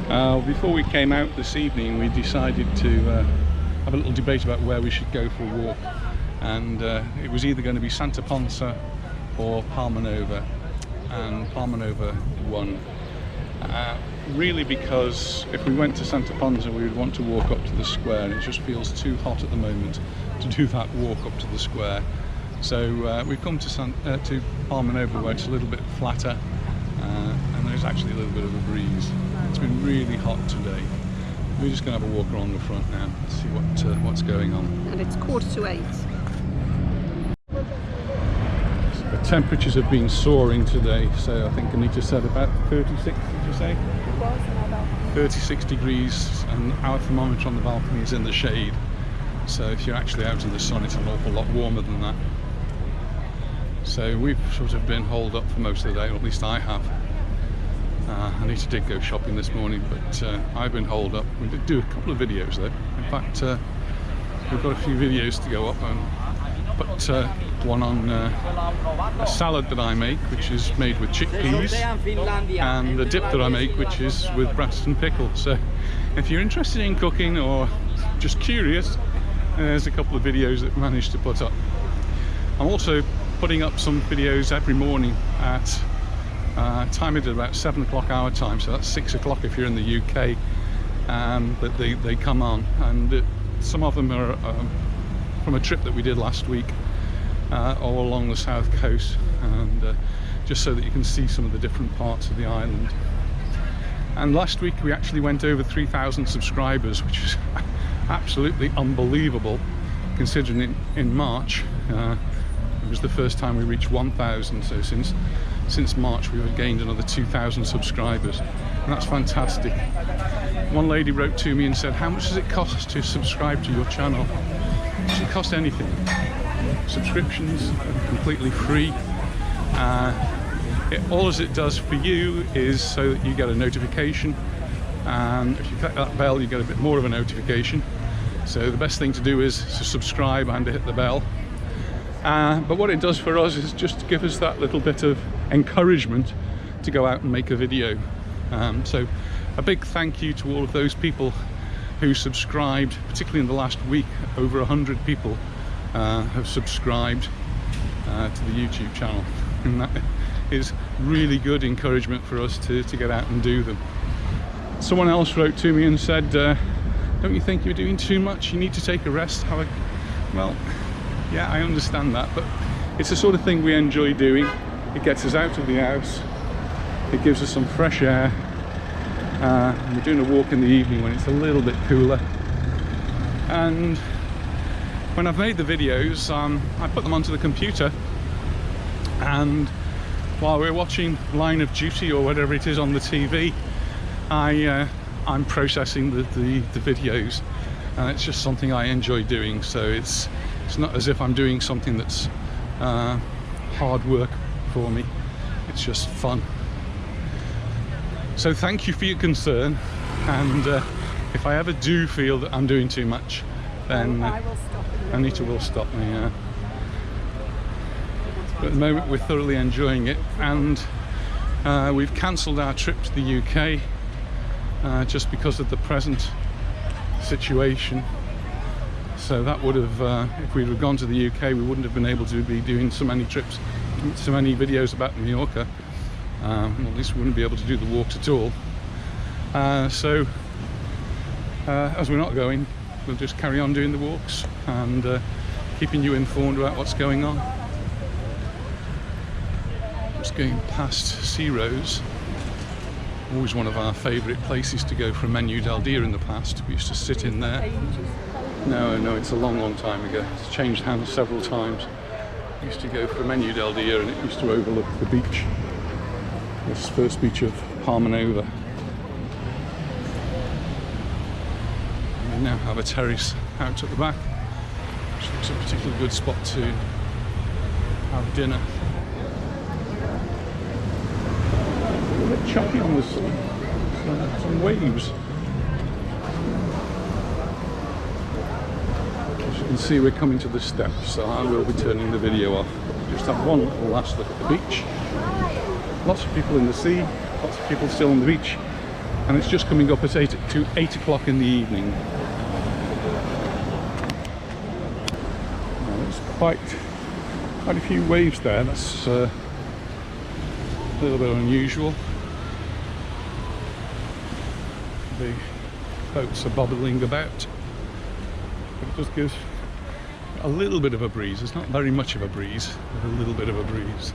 Before we came out this evening, we decided to have a little debate about where we should go for a walk, and it was either going to be Santa Ponsa or Palmanova, and Palmanova won. Really, because if we went to Santa Ponsa, we would want to walk up to the square, and it just feels too hot at the moment to do that walk up to the square. So we've come to Palmanova, where it's a little bit flatter, and there's actually a little bit of a breeze. It's been really hot today. We're just going to have a walk around the front now, see what's going on. And it's 7:45. The temperatures have been soaring today, so I think Anita said about 36, did you say? It was about 36 degrees, and our thermometer on the balcony is in the shade. So if you're actually out in the sun, it's an awful lot warmer than that. So we've sort of been holed up for most of the day, or at least I have. Anita did go shopping this morning, but I've been holed up. We did do a couple of videos though. In fact, we've got a few videos to go up on. But one on a salad that I make, which is made with chickpeas, and the dip that I make, which is with Braxton pickle. So if you're interested in cooking or just curious, there's a couple of videos that we managed to put up. I'm also putting up some videos every morning at time it at about 7 o'clock our time, so that's 6 o'clock if you're in the UK. But they come on, and some of them are from a trip that we did last week all along the south coast, and just so that you can see some of the different parts of the island. And last week we actually went over 3,000 subscribers, which is absolutely unbelievable, considering in March it was the first time we reached 1,000. So since March we've gained another 2,000 subscribers, and that's fantastic. One lady wrote to me and said, how much does it cost to subscribe to your channel? It doesn't cost anything. Subscriptions are completely free. All it does for you is so that you get a notification, and if you click that bell you get a bit more of a notification. So the best thing to do is to subscribe and to hit the bell. But what it does for us is just to give us that little bit of encouragement to go out and make a video. So a big thank you to all of those people who subscribed, particularly in the last week. Over 100 people have subscribed to the YouTube channel, and that is really good encouragement for us to get out and do them. Someone else wrote to me and said, don't you think you're doing too much? You need to take a rest. Well, yeah, I understand that, but it's the sort of thing we enjoy doing. It gets us out of the house, it gives us some fresh air. We're doing a walk in the evening when it's a little bit cooler, and when I've made the videos, I put them onto the computer, and while we're watching Line of Duty or whatever it is on the TV, I'm processing the videos, and it's just something I enjoy doing. So it's not as if I'm doing something that's hard work for me. It's just fun. So thank you for your concern, and if I ever do feel that I'm doing too much, then Anita will stop me. But at the moment we're thoroughly enjoying it, and we've cancelled our trip to the UK just because of the present situation. So that would have, if we'd have gone to the UK, we wouldn't have been able to be doing so many trips, so many videos about Mallorca. Well, at least we wouldn't be able to do the walks at all. So as we're not going, we'll just carry on doing the walks and keeping you informed about what's going on. Just going past Sea Rose, always one of our favourite places to go for a menu del dia in the past. We used to sit in there. No, it's a long time ago. It's changed hands several times. We used to go for a menu del dia, and it used to overlook the beach. This first beach of Palmanova. We now have a terrace out at the back, which looks a particularly good spot to have dinner. A bit choppy on the sea, some waves. As you can see, we're coming to the steps, so I will be turning the video off. Just have one last look at the beach. Lots of people in the sea, lots of people still on the beach, and it's just coming up at 8 o'clock in the evening. There's quite a few waves there. That's a little bit unusual. The boats are bobbling about, but it does give a little bit of a breeze. It's not very much of a breeze, but a little bit of a breeze.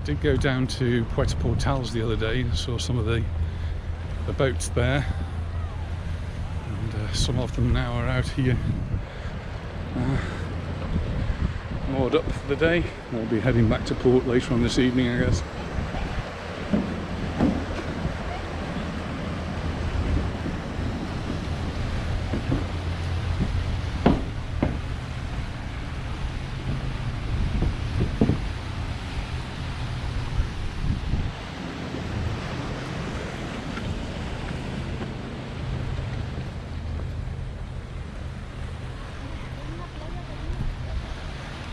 Did go down to Puerto Portals the other day and saw some of the boats there, and some of them now are out here moored up for the day. They'll be heading back to port later on this evening, I guess.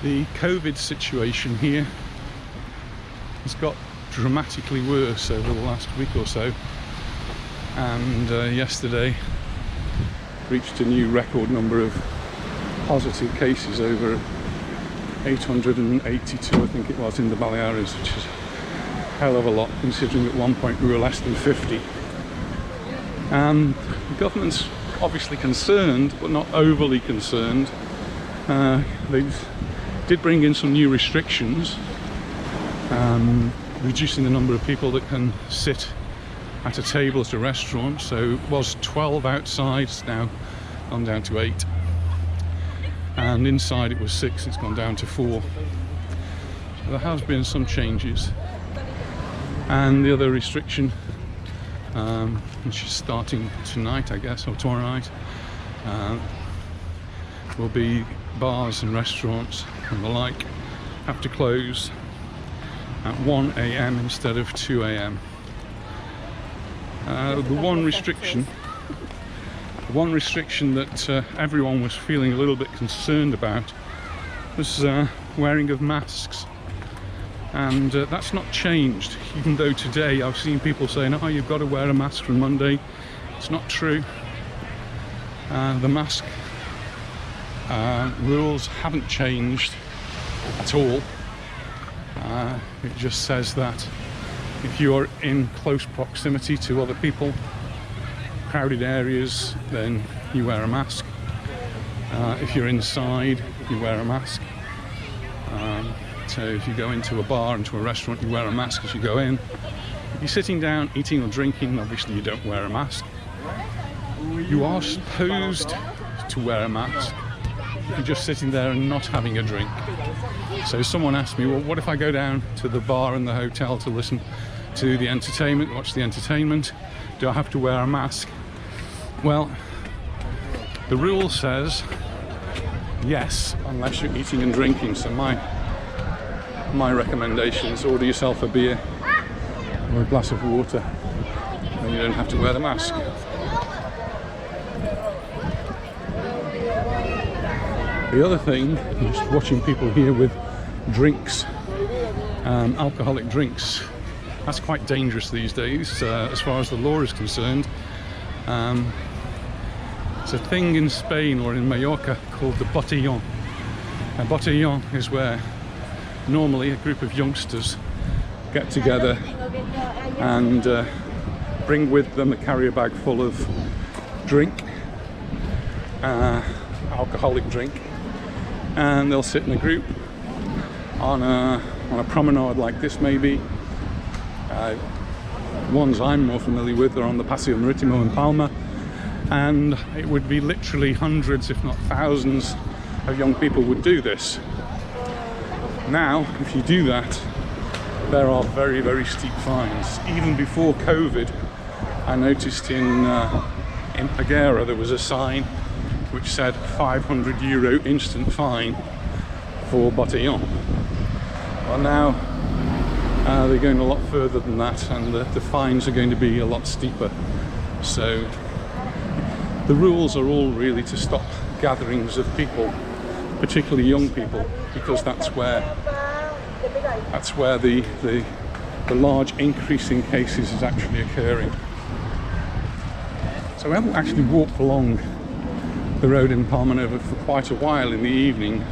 The COVID situation here has got dramatically worse over the last week or so, and yesterday reached a new record number of positive cases, over 882 I think it was in the Baleares, which is a hell of a lot considering at one point we were less than 50. And the government's obviously concerned, but not overly concerned. They did bring in some new restrictions, reducing the number of people that can sit at a table at a restaurant. So it was 12 outside, it's now gone down to 8, and inside it was 6, it's gone down to 4. So there has been some changes. And the other restriction, which is starting tonight I guess, or tomorrow night, will be bars and restaurants and the like have to close at 1 AM instead of 2 AM. The one restriction that everyone was feeling a little bit concerned about was wearing of masks, and that's not changed, even though today I've seen people saying, oh, you've got to wear a mask from Monday. It's not true. The mask rules haven't changed at all. It just says that if you're in close proximity to other people, crowded areas, then you wear a mask. If you're inside, you wear a mask. So if you go into a bar, into a restaurant, you wear a mask as you go in. If you're sitting down, eating or drinking, obviously you don't wear a mask. You are supposed to wear a mask if you're just sitting there and not having a drink. So someone asked me, well, what if I go down to the bar in the hotel to listen to the entertainment, watch the entertainment? Do I have to wear a mask? Well, the rule says yes, unless you're eating and drinking. So my recommendation is order yourself a beer or a glass of water, and you don't have to wear the mask. The other thing, just watching people here with drinks, alcoholic drinks, that's quite dangerous these days as far as the law is concerned. It's a thing in Spain or in Mallorca called the botellón. A botellón is where normally a group of youngsters get together and bring with them a carrier bag full of drink, alcoholic drink, and they'll sit in a group on a promenade like this maybe. Ones I'm more familiar with are on the Paseo Marítimo in Palma, and it would be literally hundreds if not thousands of young people would do this. Now if you do that, there are very, very steep fines. Even before COVID, I noticed in Peguera there was a sign which said €500 instant fine for botellón. Well, now they're going a lot further than that, and the fines are going to be a lot steeper. So the rules are all really to stop gatherings of people, particularly young people, because that's where the large increase in cases is actually occurring. So we haven't actually walked along the road in Palmanova for quite a while in the evening,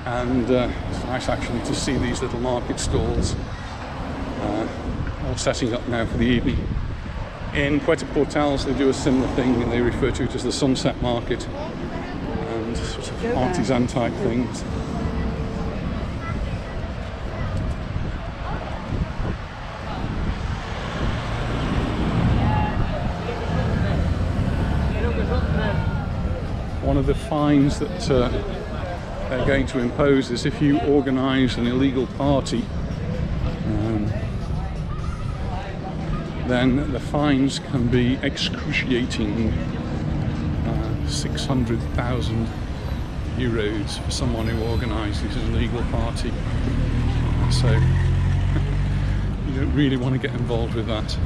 and it's nice actually to see these little market stalls all setting up now for the evening. In Puerto Portales they do a similar thing, and they refer to it as the sunset market, and sort of artisan type things. One of the fines that they're going to impose is if you organise an illegal party, then the fines can be excruciating, 600,000 euros for someone who organises an illegal party. So you don't really want to get involved with that.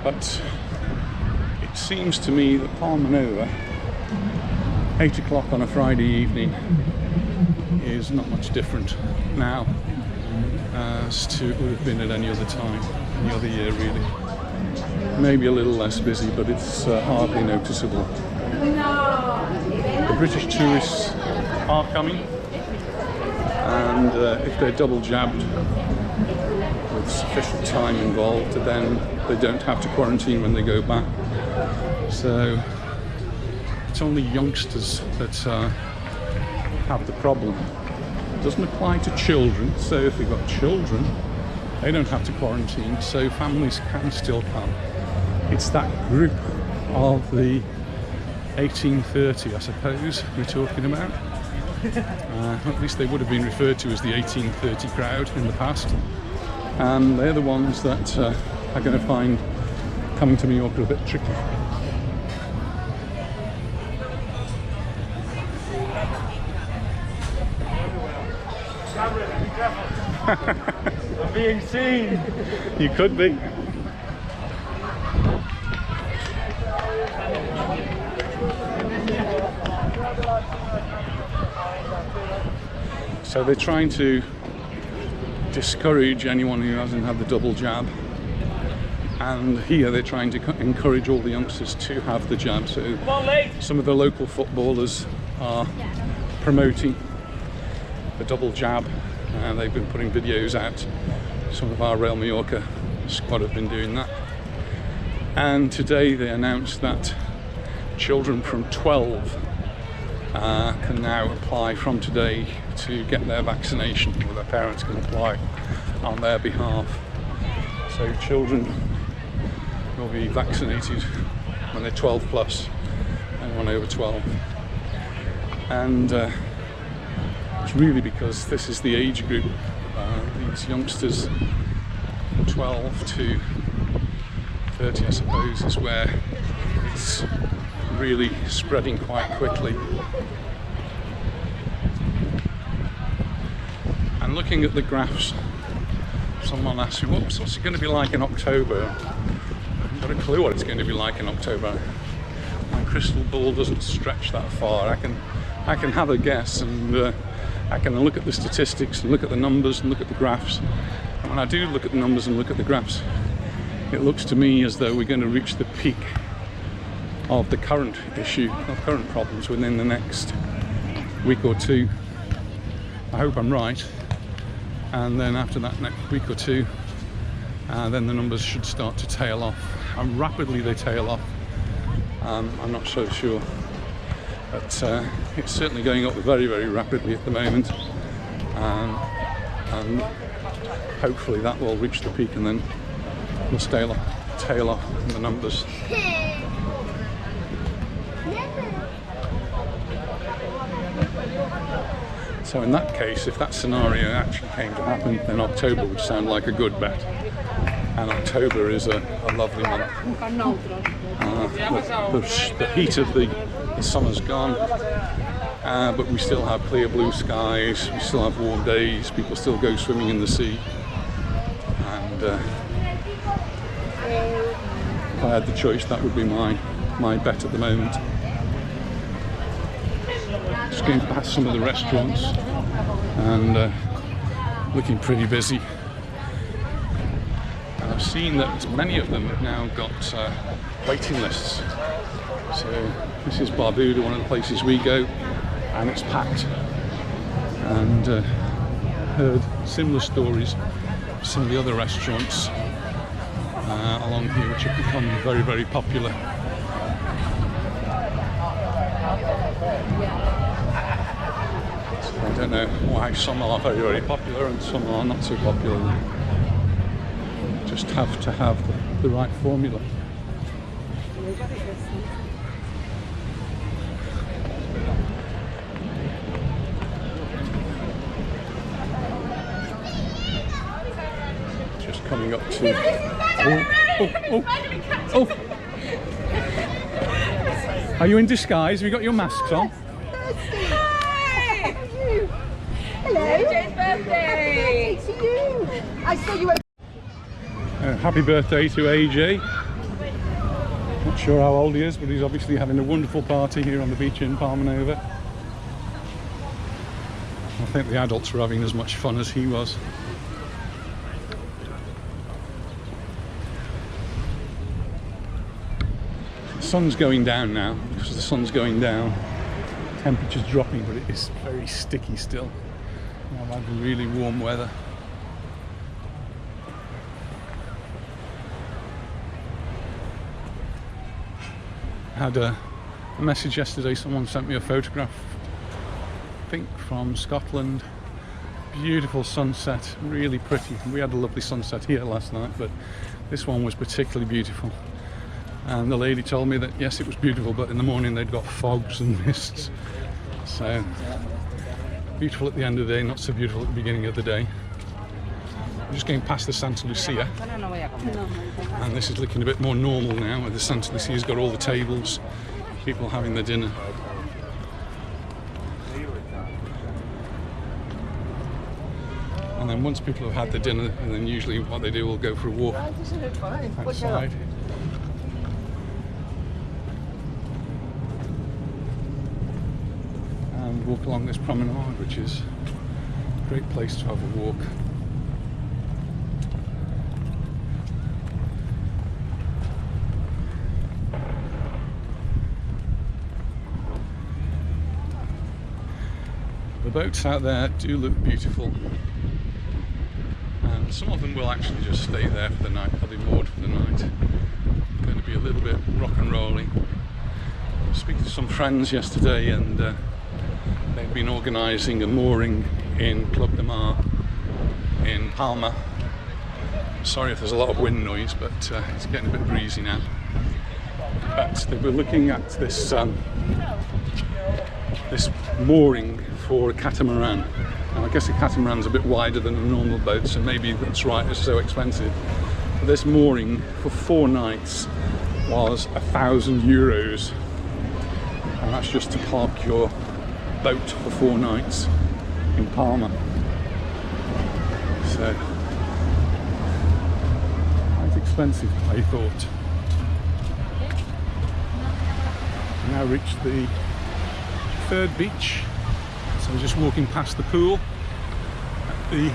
But it seems to me that Palmanova, 8 o'clock on a Friday evening, is not much different now as to it would have been at any other time, any other year really. Maybe a little less busy, but it's hardly noticeable. The British tourists are coming, and if they're double jabbed with sufficient time involved, then they don't have to quarantine when they go back. So it's only youngsters that have the problem. It doesn't apply to children, so if they've got children they don't have to quarantine, so families can still come. It's that group of the 1830, I suppose, we're talking about. At least they would have been referred to as the 1830 crowd in the past. And they're the ones that are going to find coming to Mallorca a bit tricky. I'm being seen! You could be. So they're trying to discourage anyone who hasn't had the double jab, and here they're trying to encourage all the youngsters to have the jab. So some of the local footballers are promoting the double jab, and they've been putting videos out. Some of our Real Mallorca squad have been doing that, and today they announced that children from 12 can now apply from today to get their vaccination, or their parents can apply on their behalf. So children will be vaccinated when they're 12 plus, anyone over 12. And it's really because this is the age group, these youngsters 12 to 30 I suppose is where it's really spreading quite quickly. And looking at the graphs, someone asked me, what's it going to be like in October? I've got a clue what it's going to be like in October. My crystal ball doesn't stretch that far. I can have a guess, and I can look at the statistics and look at the numbers and look at the graphs. And when I do look at the numbers and look at the graphs, it looks to me as though we're going to reach the peak of the current issue, of current problems, within the next week or two. I hope I'm right. And then after that next week or two, then the numbers should start to tail off. How rapidly they tail off, I'm not so sure. But it's certainly going up very, very rapidly at the moment. And hopefully that will reach the peak, and then we'll tail off in the numbers. So in that case, if that scenario actually came to happen, then October would sound like a good bet. And October is a lovely month. The heat of the summer's gone, but we still have clear blue skies, we still have warm days, people still go swimming in the sea, and if I had the choice, that would be my bet at the moment. Just going past some of the restaurants and looking pretty busy. And I've seen that many of them have now got waiting lists. So this is Barbuda, one of the places we go, and it's packed. And heard similar stories of some of the other restaurants along here which have become very, very popular. I don't know why some are very, very popular and some are not so popular. You just have to have the right formula. Just coming up to... Oh! Are you in disguise? Have you got your masks on? Hello. AJ's birthday. Happy birthday to you. I saw you. Happy birthday to AJ. Not sure how old he is, but he's obviously having a wonderful party here on the beach in Palmanova. I think the adults were having as much fun as he was. The sun's going down now. Because the sun's going down, temperature's dropping, but it is very sticky still. I've had really warm weather. I had a message yesterday, someone sent me a photograph, I think from Scotland. Beautiful sunset, really pretty. We had a lovely sunset here last night, but this one was particularly beautiful. And the lady told me that yes, it was beautiful, but in the morning they'd got fogs and mists. So beautiful at the end of the day, not so beautiful at the beginning of the day. I'm just going past the Santa Lucia, and this is looking a bit more normal now, where the Santa Lucia's got all the tables, people having their dinner. And then once people have had their dinner, and then usually what they do, will go for a walk outside. And walk along this promenade, which is a great place to have a walk. The boats out there do look beautiful, and some of them will actually just stay there for the night. They'll be moored for the night. Going to be a little bit rock and rolling. I was speaking to some friends yesterday, and they've been organising a mooring in Club de Mar in Palma. Sorry if there's a lot of wind noise, but it's getting a bit breezy now. But they were looking at this this mooring for a catamaran. Now I guess a catamaran's a bit wider than a normal boat, so maybe that's right, it's so expensive. But this mooring for 4 nights was €1,000, and that's just to park your boat for 4 nights in Palma. So quite expensive, I thought. Now reached the 3rd beach, so we're just walking past the pool at the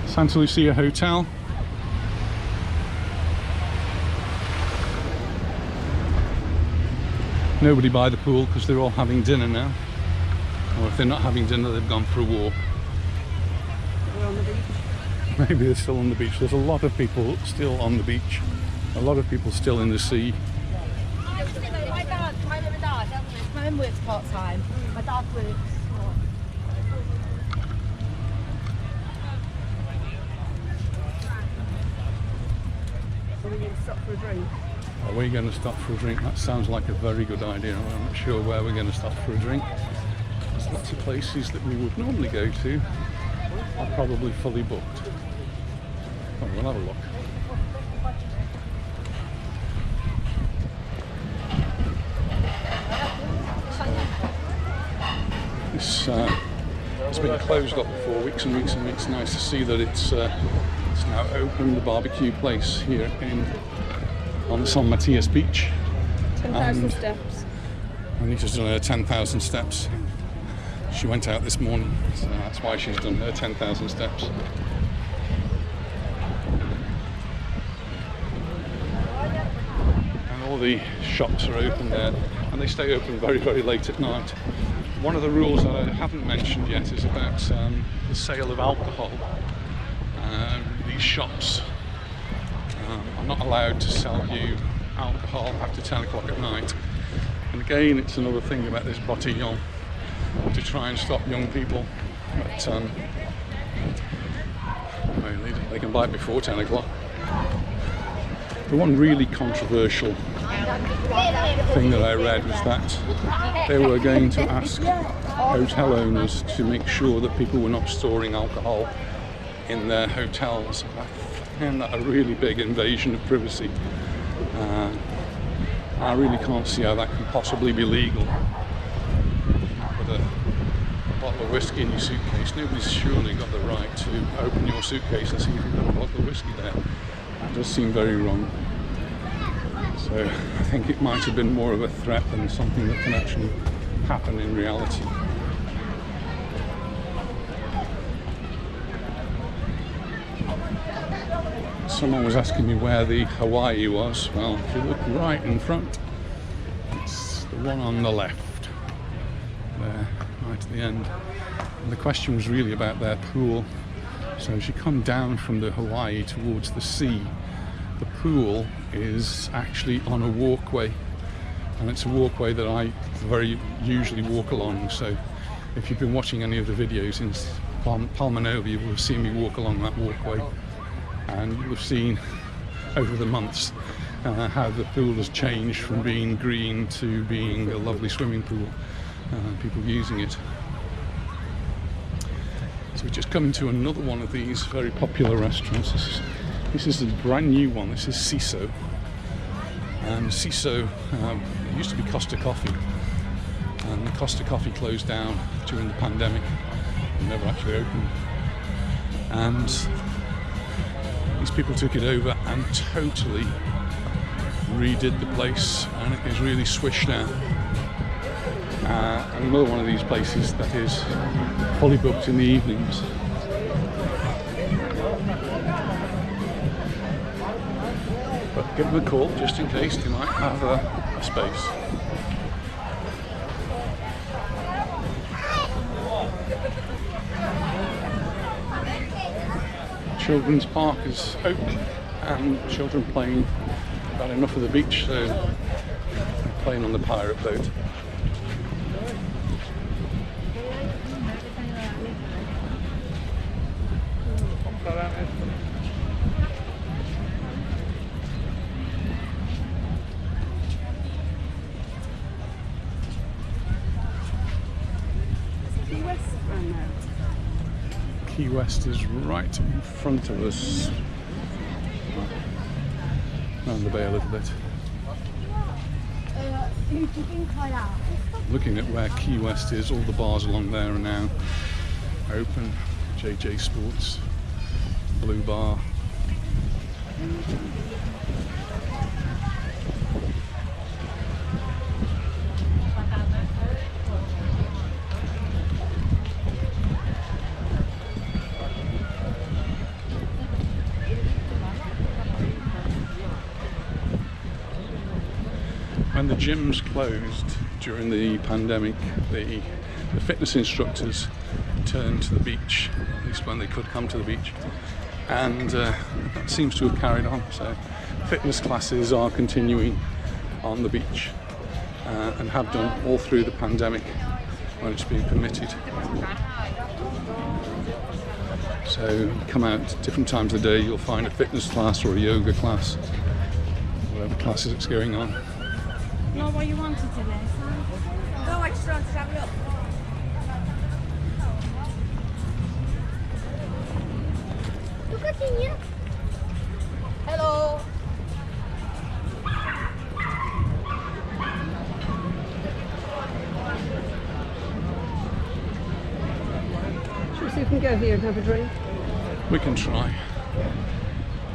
Santa Lucia Hotel. Nobody by the pool because they're all having dinner now, or if they're not having dinner, they've gone for a walk. We're on the beach. Maybe they're still on the beach. There's a lot of people still on the beach, a lot of people still in the sea. My mum works part-time. My dad works. So we're going to stop for a drink. Are we going to stop for a drink? That sounds like a very good idea. I'm not sure where we're going to stop for a drink. There's lots of places that we would normally go to are probably fully booked. Oh, we'll have a look. It's been closed up for weeks and weeks and weeks. Nice to see that it's now open, the barbecue place here on the San Matias beach. 10,000 steps. Anita's done her 10,000 steps. She went out this morning, so that's why she's done her 10,000 steps. And all the shops are open there, and they stay open very, very late at night. One of the rules that I haven't mentioned yet is about the sale of alcohol. These shops are not allowed to sell you alcohol after 10 o'clock at night. And again, it's another thing about this botillon to try and stop young people. But they can buy it before 10 o'clock. The one really controversial thing that I read was that they were going to ask hotel owners to make sure that people were not storing alcohol in their hotels. I found that a really big invasion of privacy. I really can't see how that can possibly be legal. With a bottle of whiskey in your suitcase, nobody's surely got the right to open your suitcase and see if you've got a bottle of whiskey there. It does seem very wrong. So I think it might have been more of a threat than something that can actually happen in reality. Someone was asking me where the Hawaii was. Well, if you look right in front, it's the one on the left there, right at the end. And the question was really about their pool. So as you come down from the Hawaii towards the sea, the pool is actually on a walkway, and it's a walkway that I very usually walk along. So if you've been watching any of the videos in Palmanova, you will have seen me walk along that walkway, and you'll have seen over the months how the pool has changed from being green to being a lovely swimming pool, people using it. So we've just come into another one of these very popular restaurants. This is a brand new one. This is Ciso. And Ciso used to be Costa Coffee, and Costa Coffee closed down during the pandemic and never actually opened. And these people took it over and totally redid the place, and it is really swish now. And another one of these places that is fully booked in the evenings. But give them a call just in case they might have a space. Children's park is open, and children playing about enough of the beach, so they're playing on the pirate boat. Key West is right in front of us, around the bay a little bit. Looking at where Key West is, all the bars along there are now open. JJ Sports, Blue Bar. When the gyms closed during the pandemic, the fitness instructors turned to the beach, at least when they could come to the beach, and that seems to have carried on. So fitness classes are continuing on the beach and have done all through the pandemic when it's been permitted. So come out different times of the day, you'll find a fitness class or a yoga class, whatever classes it's going on. Not what you wanted today. No, I just wanted to have a look. Look at you. Hello. can go here and have a drink. We can try.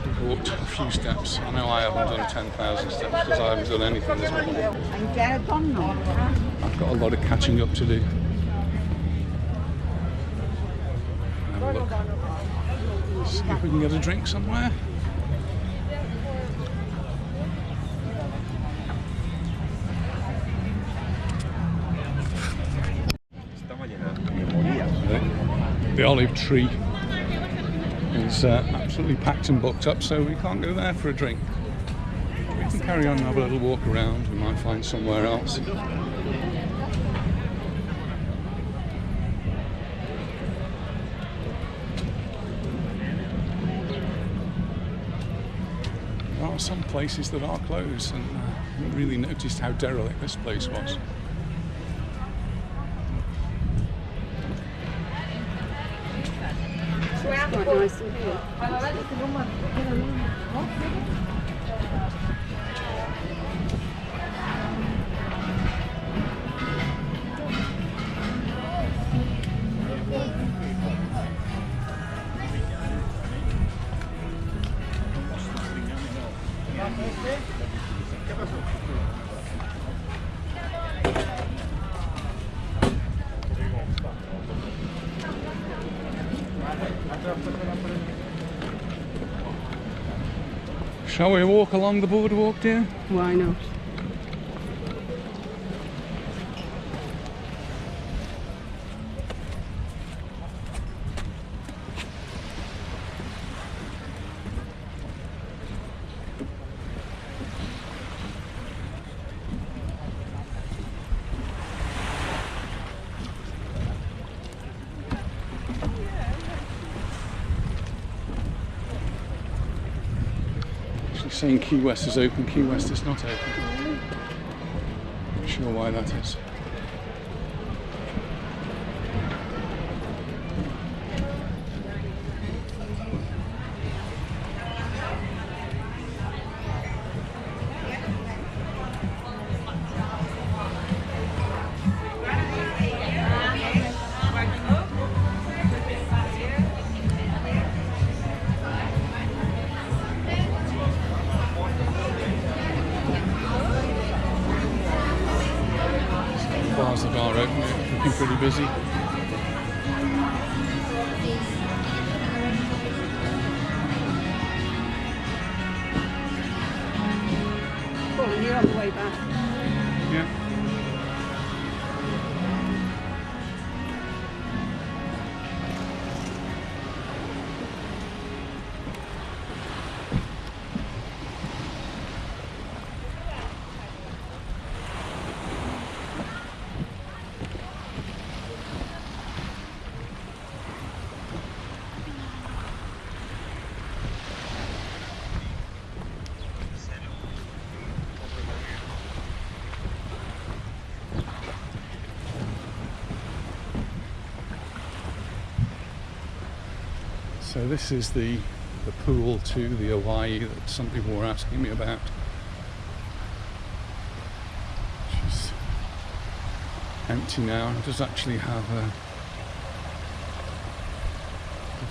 We've walked a few steps. I know I haven't done 10,000 steps because I haven't done anything this morning. I've got a lot of catching up to do. Have a look. See if we can get a drink somewhere. The olive tree is absolutely packed and booked up, so we can't go there for a drink. We can carry on and have a little walk around. We might find somewhere else. There are some places that are closed, and I haven't really noticed how derelict this place was. It's quite nice in here. Shall we walk along the boardwalk, dear? Why not? Saying Key West is open, Key West is not open. Not sure why that is. Bars that are open, looking pretty busy. Oh, you're on the way back. Yeah. So this is the pool to the Hawaii that some people were asking me about. Which is empty now and does actually have a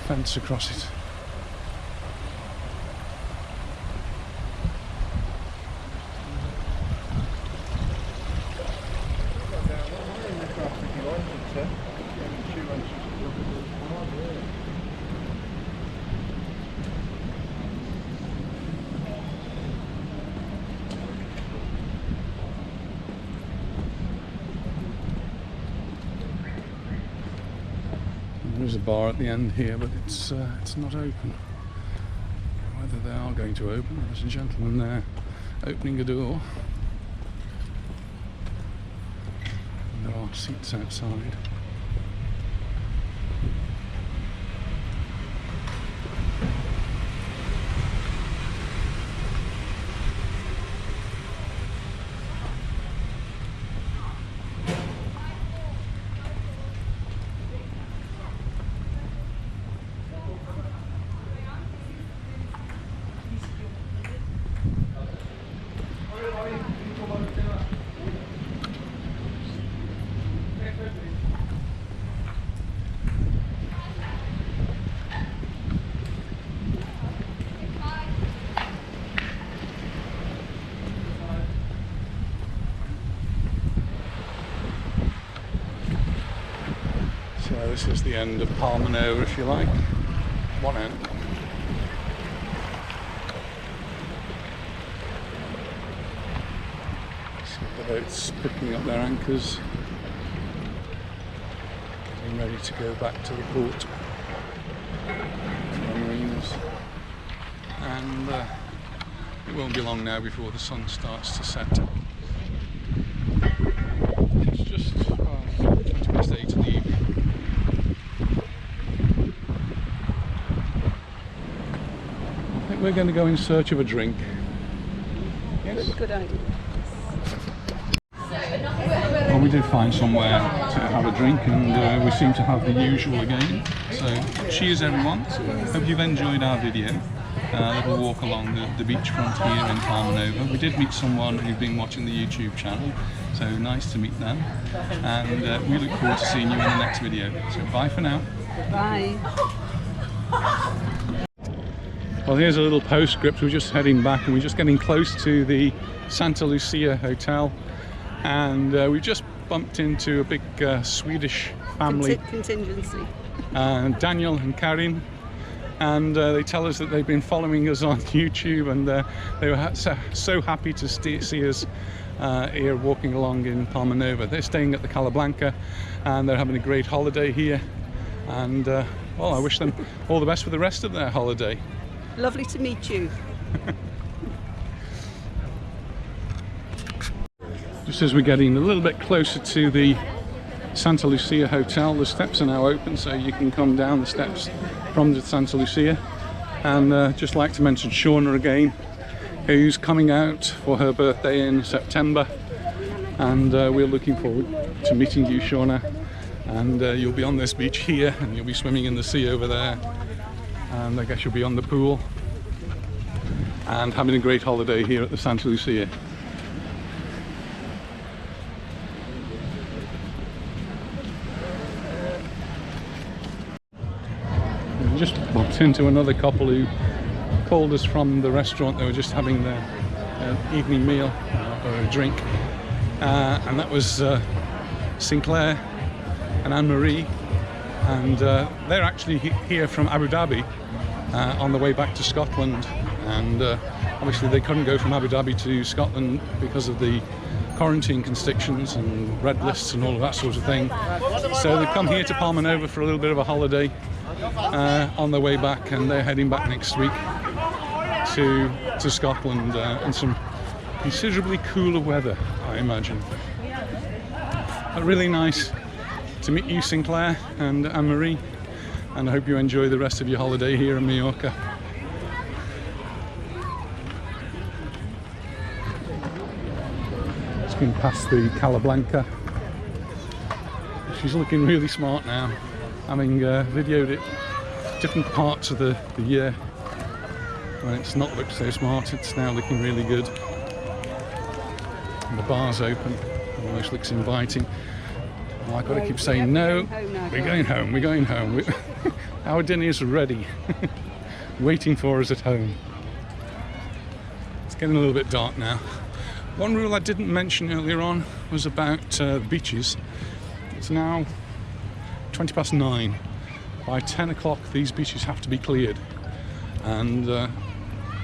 fence across it. There's a bar at the end here, but it's not open. Whether they are going to open, there's a gentleman there opening a door. And there are seats outside. So this is the end of Palmanova, if you like. One end. See the boats picking up their anchors, getting ready to go back to the port, to the marinas. And it won't be long now before the sun starts to set. It's just 20 past 8 in the evening. I think we're going to go in search of a drink. Yes? Good idea. Well, we did find somewhere to have a drink, and we seem to have the usual again. So cheers everyone. Hope you've enjoyed our video. A little walk along the beachfront here in Palmanova. We did meet someone who'd been watching the YouTube channel, so nice to meet them. And we look forward to seeing you in the next video. So bye for now. Bye. Well, here's a little postscript. We're just heading back, and we're just getting close to the Santa Lucia Hotel. And we just bumped into a big Swedish family. Contingency. Daniel and Karin. And they tell us that they've been following us on YouTube, and they were so happy to see us here walking along in Palmanova. They're staying at the Calablanca, and they're having a great holiday here. And well, I wish them all the best for the rest of their holiday. Lovely to meet you. Just as we're getting a little bit closer to the Santa Lucia Hotel, the steps are now open, so you can come down the steps from the Santa Lucia. And just like to mention Shauna again, who's coming out for her birthday in September, and we're looking forward to meeting you, Shauna. And you'll be on this beach here, and you'll be swimming in the sea over there, and I guess you'll be on the pool and having a great holiday here at the Santa Lucia. We just bumped into another couple who called us from the restaurant. They were just having their evening meal or a drink, and that was Sinclair and Anne-Marie, and they're actually here from Abu Dhabi on the way back to Scotland, and obviously they couldn't go from Abu Dhabi to Scotland because of the quarantine constrictions and red lists and all of that sort of thing. So they've come here to Palmanova for a little bit of a holiday on their way back, and they're heading back next week to Scotland in some considerably cooler weather, I imagine. But really nice to meet you, Sinclair and Anne-Marie, and I hope you enjoy the rest of your holiday here in Mallorca. Just been past the Calablanca. She's looking really smart now, having videoed it different parts of the year when it's not looked so smart. It's now looking really good, and the bar's open, almost looks inviting. Oh, I've got to keep saying no, we're going home, we're going home. Our dinner is ready, waiting for us at home. It's getting a little bit dark now. One rule I didn't mention earlier on was about the beaches. It's now 20 past 9. By 10 o'clock these beaches have to be cleared, and I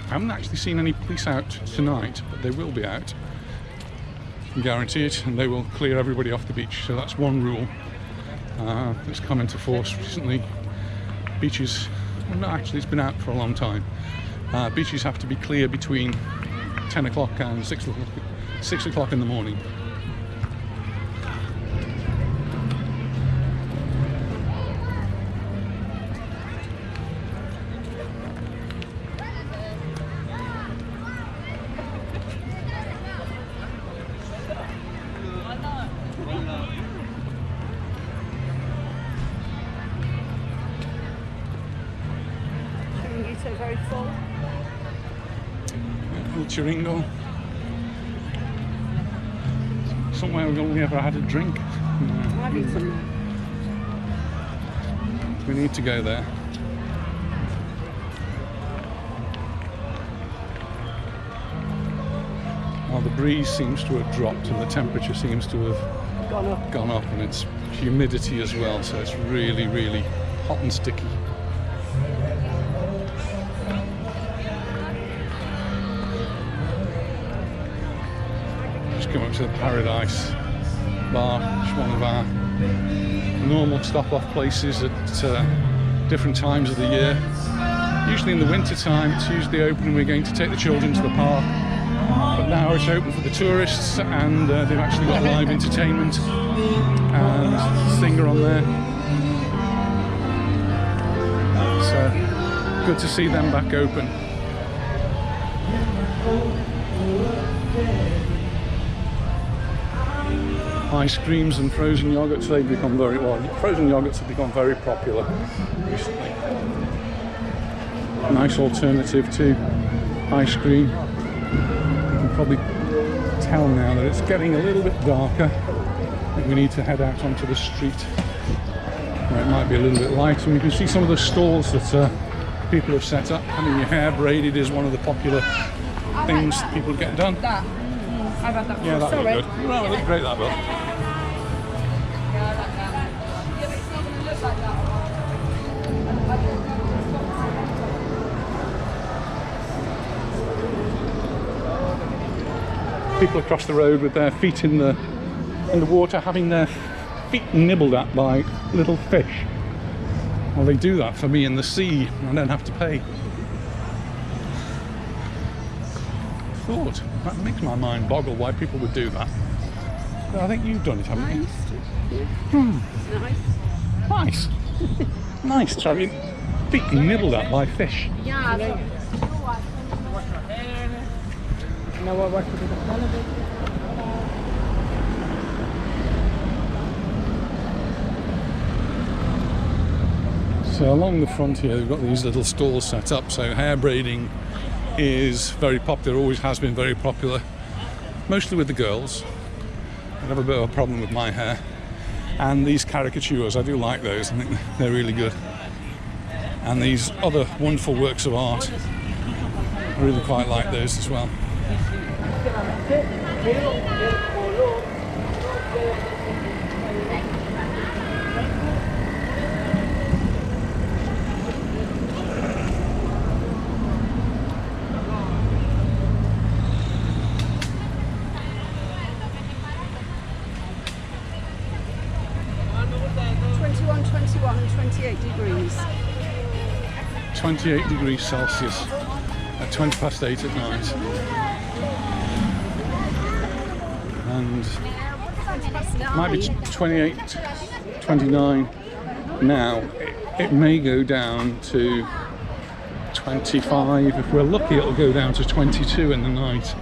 haven't actually seen any police out tonight, but they will be out. I can guarantee it, and they will clear everybody off the beach. So that's one rule that's come into force recently. Beaches, well, no, actually it's been out for a long time. Beaches have to be clear between 10 o'clock and 6 o'clock in the morning. So very full. El Chiringo. Somewhere we've only ever had a drink. We need to go there. Well, the breeze seems to have dropped and the temperature seems to have gone up, and it's humidity as well, so it's really, really hot and sticky. Just come up to the Paradise Bar, which is one of our normal stop-off places at different times of the year. Usually in the winter time it's usually open and we're going to take the children to the park, but now it's open for the tourists, and they've actually got live entertainment and a singer on there, so good to see them back open. Ice creams and frozen yogurts, they've become very, well, frozen yogurts have become very popular recently. Nice alternative to ice cream. You can probably tell now that it's getting a little bit darker. I think we need to head out onto the street where it might be a little bit lighter, and you can see some of the stalls that people have set up. Having your hair braided is one of the popular things that people get done. I've had that. Yeah, that looked Sorry. good. Well, it looked great, that will. People across the road with their feet in the water, having their feet nibbled at by little fish. Well, they do that for me in the sea, and I don't have to pay. Thought that makes my mind boggle why people would do that. But I think you've done it, haven't you? Nice. Nice. Nice to have your feet nibbled at by fish. Yeah. So along the front here, we've got these little stalls set up. So hair braiding is very popular, always has been very popular, mostly with the girls. I have a bit of a problem with my hair. And these caricatures, I do like those, I think they're really good. And these other wonderful works of art, I really quite like those as well. And 28 degrees. 28 degrees Celsius at 20 past 8 at night. And it might be 28, 29 now. It may go down to 25. If we're lucky, it'll go down to 22 in the night.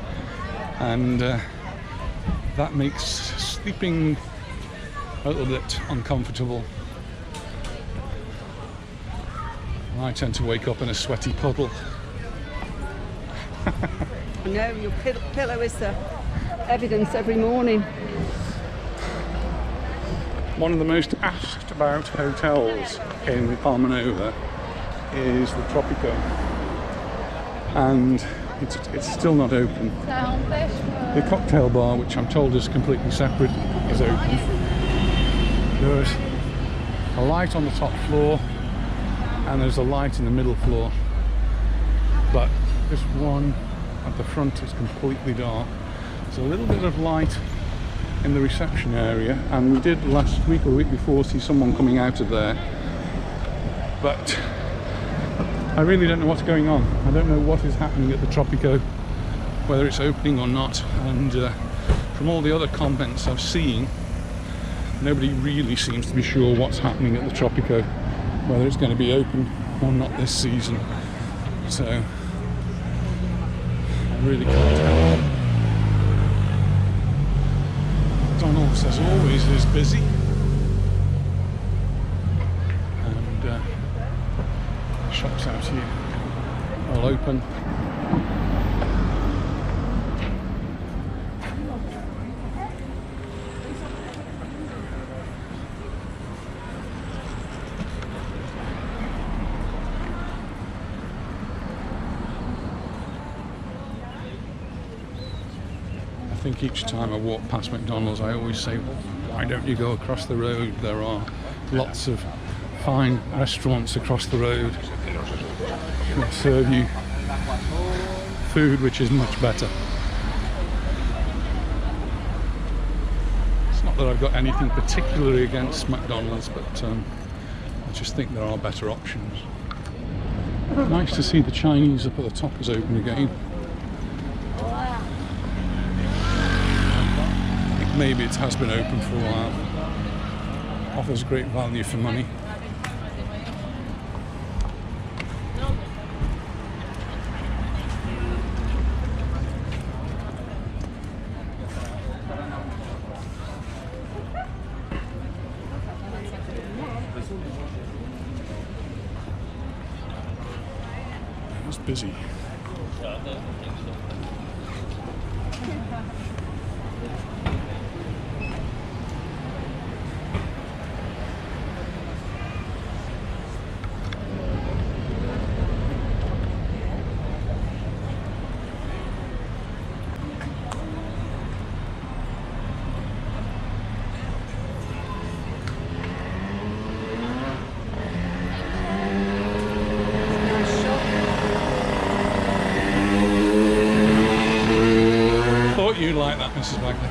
And that makes sleeping a little bit uncomfortable. I tend to wake up in a sweaty puddle. No, your pillow is the evidence every morning. One of the most asked about hotels in Palmanova is the Tropico, and it's still not open. The cocktail bar, which I'm told is completely separate, is open. There's a light on the top floor and there's a light in the middle floor, but this one at the front is completely dark. There's a little bit of light in the reception area, and we did last week or the week before see someone coming out of there, but I really don't know what's going on. I don't know what is happening at the Tropico, whether it's opening or not, and from all the other comments I've seen, nobody really seems to be sure what's happening at the Tropico, whether it's going to be open or not this season. So I really can't tell. Donald's, as always, is busy, and shops out here all open. I think each time I walk past McDonald's I always say, well, why why don't you go across the road? There are lots of fine restaurants across the road that serve you food which is much better. It's not that I've got anything particularly against McDonald's, but I just think there are better options. Nice to see the Chinese up at the top is open again. I think maybe it has been open for a while. Offers great value for money. It's busy. You'd like that, Mrs. Bagley.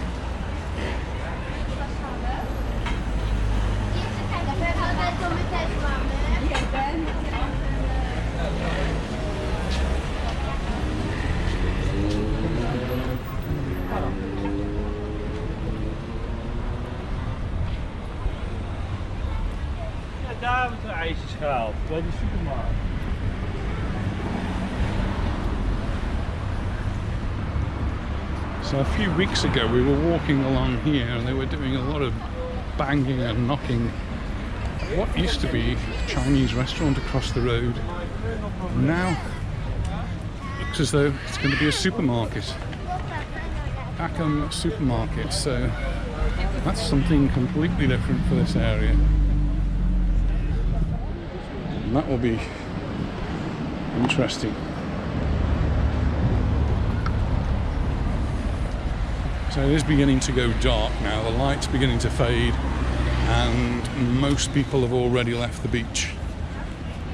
Ja, daar hebben we de ijsjes gehaald, bij de supermarkt. So a few weeks ago we were walking along here and they were doing a lot of banging and knocking at what used to be a Chinese restaurant across the road. Now looks as though it's going to be a supermarket. Acom supermarket, so that's something completely different for this area. And that will be interesting. So it is beginning to go dark now, the light's beginning to fade and most people have already left the beach.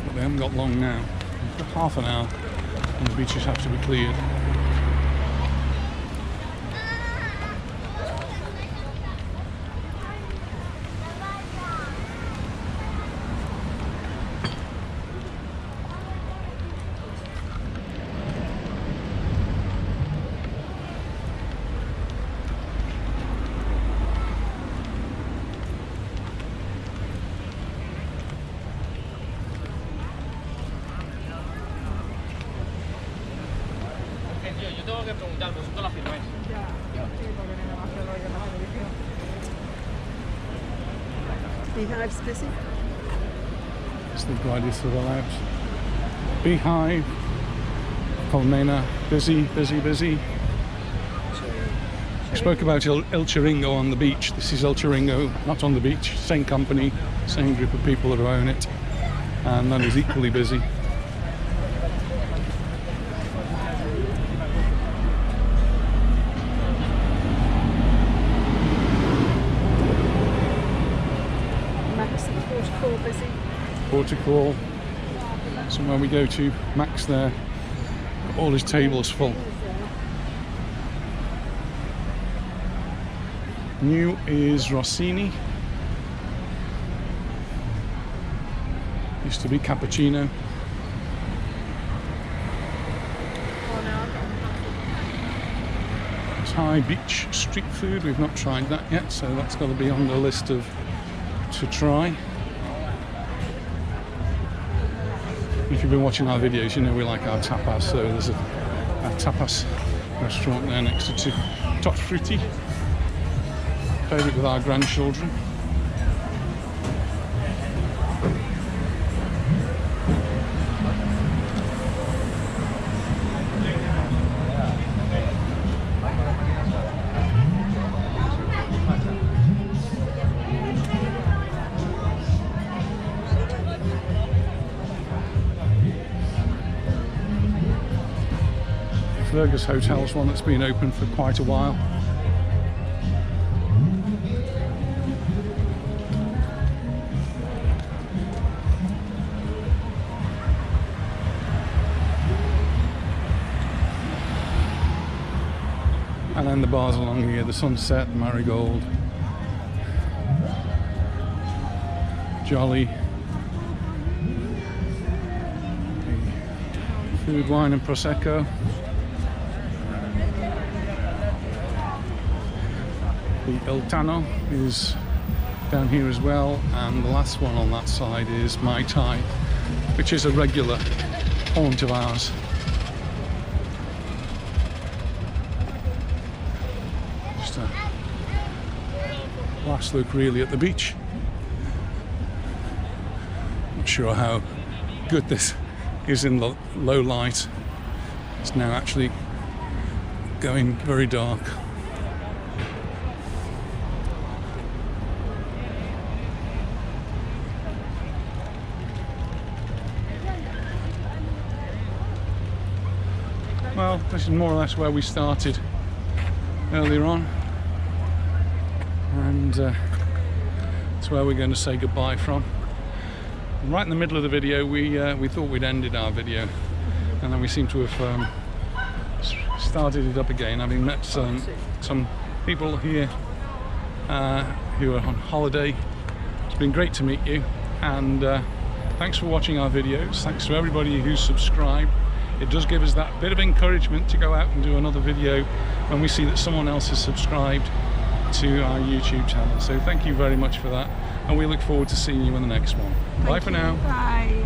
But they haven't got long now. We've got half an hour and the beaches have to be cleared. Beehive's busy. It's the brightest of the labs. Beehive, Palmanova, busy, busy, busy. We spoke about El Chiringo on the beach. This is El Chiringo, not on the beach. Same company, same group of people who own it, and that is equally busy. Busy. Portugal, somewhere we go to. Max there, got all his tables full. New is Rossini. Used to be cappuccino. Thai beach street food, we've not tried that yet, so that's got to be on the list of to try. If you've been watching our videos, you know we like our tapas, so there's a tapas restaurant there next to Tot Frutti, favourite with our grandchildren. Fergus Hotel's one that's been open for quite a while. then the bars along here, the Sunset, the Marigold, Jolly, the food, wine and Prosecco, the Il Tano is down here as well, and the last one on that side is Mai Tai, which is a regular haunt of ours. Just a last look really at the beach. Not sure how good this is in the low light. It's now actually going very dark. Well, this is more or less where we started earlier on, and it's where we're going to say goodbye from. Right in the middle of the video, we thought we'd ended our video, and then we seem to have started it up again, having met some people here who are on holiday. It's been great to meet you, and thanks for watching our videos. Thanks to everybody who's subscribed. It does give us that bit of encouragement to go out and do another video when we see that someone else has subscribed to our YouTube channel. So thank you very much for that, and we look forward to seeing you in the next one. Bye for now. Bye.